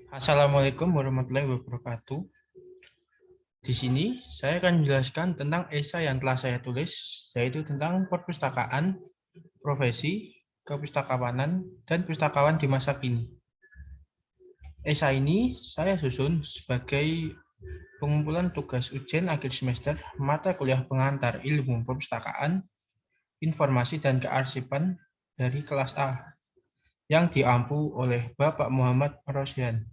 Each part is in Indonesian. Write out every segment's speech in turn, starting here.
Assalamualaikum warahmatullahi wabarakatuh. Di sini saya akan menjelaskan tentang esai yang telah saya tulis, yaitu tentang perpustakaan, profesi, kepustakawanan, dan pustakawan di masa kini. Esai ini saya susun sebagai pengumpulan tugas ujian akhir semester mata kuliah pengantar ilmu perpustakaan, informasi, dan kearsipan dari kelas A yang diampu oleh Bapak Muhammad Rosyan.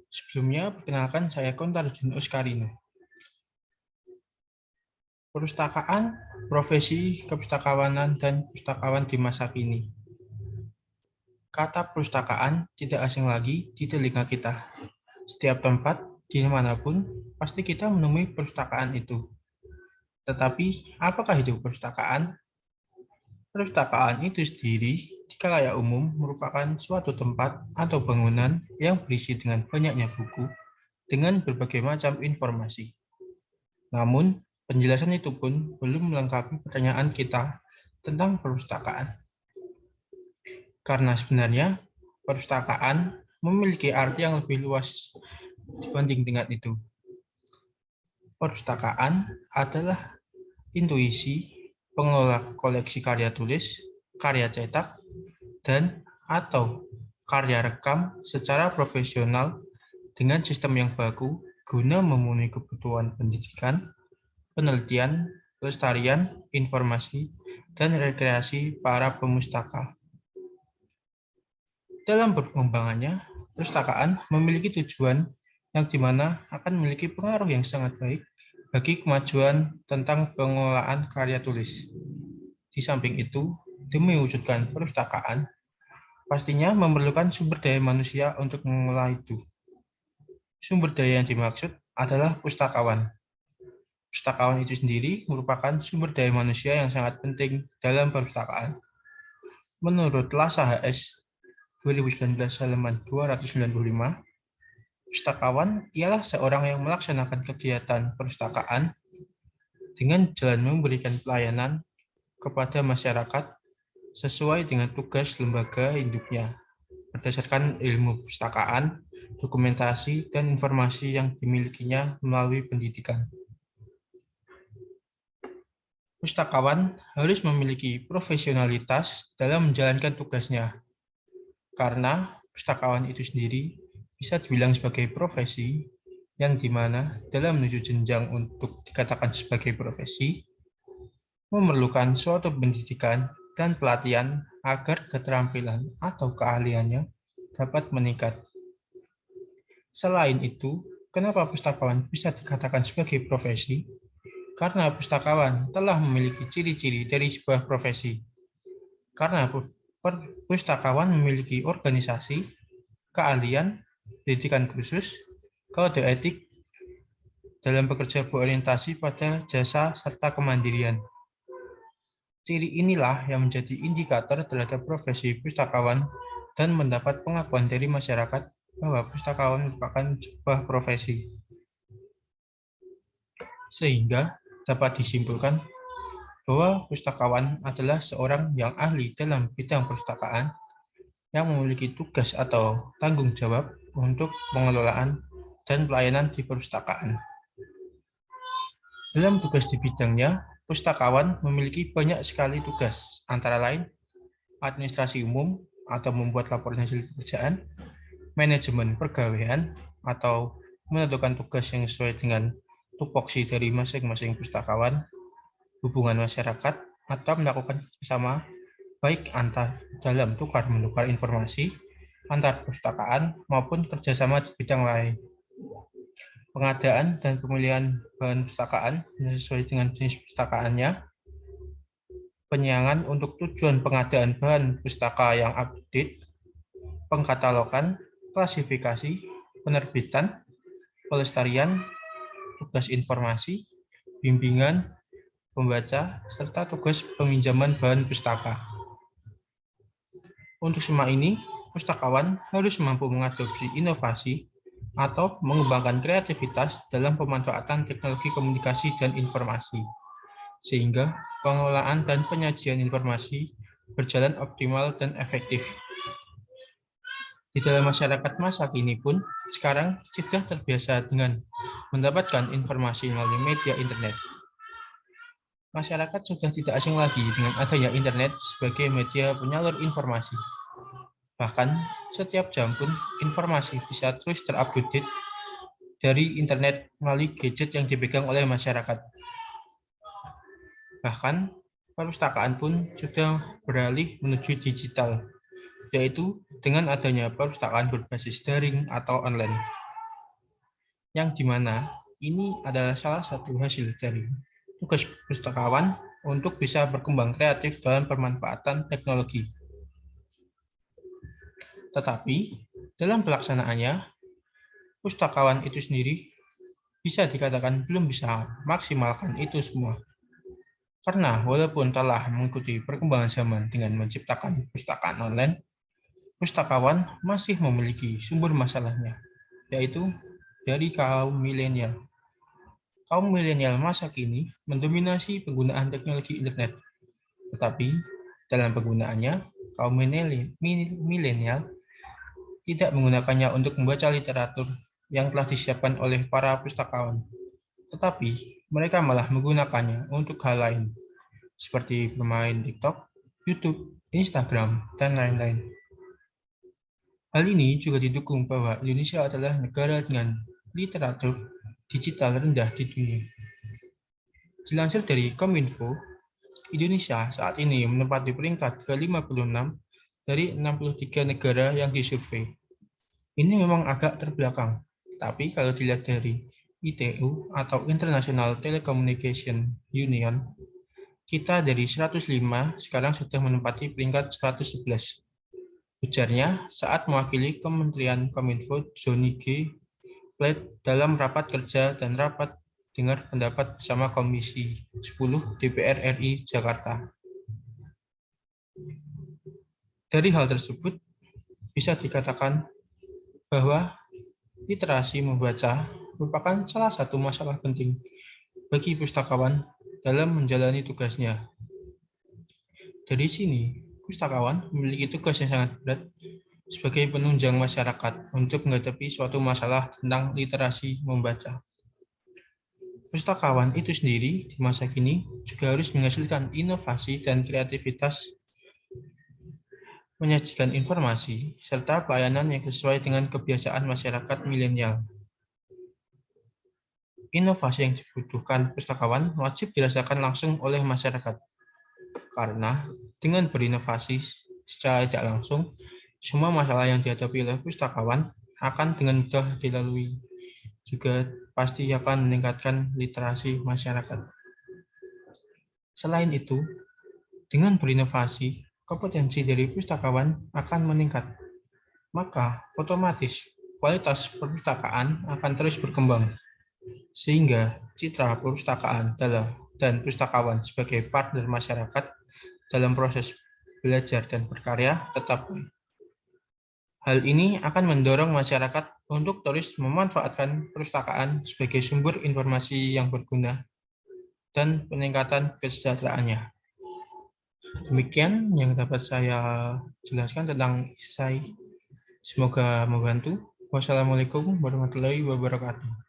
Sebelumnya, perkenalkan saya Kontarjun Oskarino. Perpustakaan, profesi, kepustakawanan, dan pustakawan di masa kini. Kata perpustakaan tidak asing lagi di telinga kita. Setiap tempat, dimanapun, pasti kita menemui perpustakaan itu. Tetapi, apakah itu perpustakaan? Perpustakaan itu sendiri, di khalayak umum, merupakan suatu tempat atau bangunan yang berisi dengan banyaknya buku dengan berbagai macam informasi. Namun, penjelasan itu pun belum melengkapi pertanyaan kita tentang perpustakaan. Karena sebenarnya, perpustakaan memiliki arti yang lebih luas dibanding dengan itu. Perpustakaan adalah intuisi pengelola koleksi karya tulis, karya cetak, dan atau karya rekam secara profesional dengan sistem yang baku guna memenuhi kebutuhan pendidikan, penelitian, pelestarian, informasi, dan rekreasi para pemustaka. Dalam perkembangannya, perpustakaan memiliki tujuan yang dimana akan memiliki pengaruh yang sangat baik bagi kemajuan tentang pengelolaan karya tulis. Di samping itu, demi mewujudkan perpustakaan, pastinya memerlukan sumber daya manusia untuk mengelola itu. Sumber daya yang dimaksud adalah pustakawan. Pustakawan itu sendiri merupakan sumber daya manusia yang sangat penting dalam perpustakaan. Menurut Lasa HS 2019 halaman 295, pustakawan ialah seorang yang melaksanakan kegiatan perpustakaan dengan jalan memberikan pelayanan kepada masyarakat sesuai dengan tugas lembaga induknya berdasarkan ilmu perpustakaan, dokumentasi, dan informasi yang dimilikinya melalui pendidikan. Pustakawan harus memiliki profesionalitas dalam menjalankan tugasnya, karena pustakawan itu sendiri bisa dibilang sebagai profesi yang dimana dalam menuju jenjang untuk dikatakan sebagai profesi, memerlukan suatu pendidikan dan pelatihan agar keterampilan atau keahliannya dapat meningkat. Selain itu, kenapa pustakawan bisa dikatakan sebagai profesi? Karena pustakawan telah memiliki ciri-ciri dari sebuah profesi. Karena pustakawan memiliki organisasi, keahlian, pendidikan khusus, kode etik dalam bekerja berorientasi pada jasa serta kemandirian. Ciri inilah yang menjadi indikator terhadap profesi pustakawan dan mendapat pengakuan dari masyarakat bahwa pustakawan merupakan sebuah profesi. Sehingga dapat disimpulkan bahwa pustakawan adalah seorang yang ahli dalam bidang perpustakaan yang memiliki tugas atau tanggung jawab untuk pengelolaan dan pelayanan di perpustakaan. Dalam tugas di bidangnya, pustakawan memiliki banyak sekali tugas, antara lain administrasi umum atau membuat laporan hasil pekerjaan, manajemen pergawean atau menentukan tugas yang sesuai dengan tupoksi dari masing-masing pustakawan, hubungan masyarakat, atau melakukan kerjasama baik antar dalam tukar-menukar informasi antar perpustakaan maupun kerjasama di bidang lain. Pengadaan dan pemilihan bahan perpustakaan sesuai dengan jenis perpustakaannya, penyiangan untuk tujuan pengadaan bahan pustaka yang update, pengkatalogan, klasifikasi, penerbitan, pelestarian, tugas informasi, bimbingan, pembaca, serta tugas peminjaman bahan pustaka. Untuk semua ini, pustakawan harus mampu mengadopsi inovasi atau mengembangkan kreativitas dalam pemanfaatan teknologi komunikasi dan informasi, sehingga pengelolaan dan penyajian informasi berjalan optimal dan efektif. Di dalam masyarakat masa kini pun sekarang sudah terbiasa dengan mendapatkan informasi melalui media internet. Masyarakat sudah tidak asing lagi dengan adanya internet sebagai media penyalur informasi. Bahkan setiap jam pun informasi bisa terus terupdate dari internet melalui gadget yang dipegang oleh masyarakat. Bahkan perpustakaan pun sudah beralih menuju digital, yaitu dengan adanya perpustakaan berbasis daring atau online. Yang dimana ini adalah salah satu hasil dari tugas pustakawan untuk bisa berkembang kreatif dalam pemanfaatan teknologi. Tetapi dalam pelaksanaannya, pustakawan itu sendiri bisa dikatakan belum bisa maksimalkan itu semua. Karena walaupun telah mengikuti perkembangan zaman dengan menciptakan pustakaan online, pustakawan masih memiliki sumber masalahnya, yaitu dari kaum milenial. Kaum milenial masa kini mendominasi penggunaan teknologi internet. Tetapi dalam penggunaannya, kaum milenial tidak menggunakannya untuk membaca literatur yang telah disiapkan oleh para pustakawan. Tetapi mereka malah menggunakannya untuk hal lain, seperti bermain TikTok, YouTube, Instagram, dan lain-lain. Hal ini juga didukung bahwa Indonesia adalah negara dengan literatur digital rendah di dunia. Dilansir dari Kominfo, Indonesia saat ini menempati peringkat ke-56 dari 63 negara yang disurvei. Ini memang agak terbelakang, tapi kalau dilihat dari ITU atau International Telecommunication Union, kita dari 105 sekarang sudah menempati peringkat 111. Ujarnya saat mewakili Kementerian Kominfo Joni G. Plate dalam rapat kerja dan rapat dengar pendapat bersama Komisi 10 DPR RI Jakarta. Dari hal tersebut, bisa dikatakan bahwa literasi membaca merupakan salah satu masalah penting bagi pustakawan dalam menjalani tugasnya. Dari sini, pustakawan memiliki tugas yang sangat berat sebagai penunjang masyarakat untuk menghadapi suatu masalah tentang literasi membaca. Pustakawan itu sendiri di masa kini juga harus menghasilkan inovasi dan kreativitas, menyajikan informasi, serta pelayanan yang sesuai dengan kebiasaan masyarakat milenial. Inovasi yang dibutuhkan pustakawan wajib dirasakan langsung oleh masyarakat, karena dengan berinovasi secara tidak langsung, semua masalah yang dihadapi oleh pustakawan akan dengan mudah dilalui. Juga pasti akan meningkatkan literasi masyarakat. Selain itu, dengan berinovasi, kompetensi dari pustakawan akan meningkat. Maka, otomatis kualitas perpustakaan akan terus berkembang, sehingga citra perpustakaan dan pustakawan sebagai partner masyarakat dalam proses belajar dan berkarya tetap baik. Hal ini akan mendorong masyarakat untuk terus memanfaatkan perpustakaan sebagai sumber informasi yang berguna dan peningkatan kesejahteraannya. Demikian yang dapat saya jelaskan tentang esai. Semoga membantu. Wassalamualaikum warahmatullahi wabarakatuh.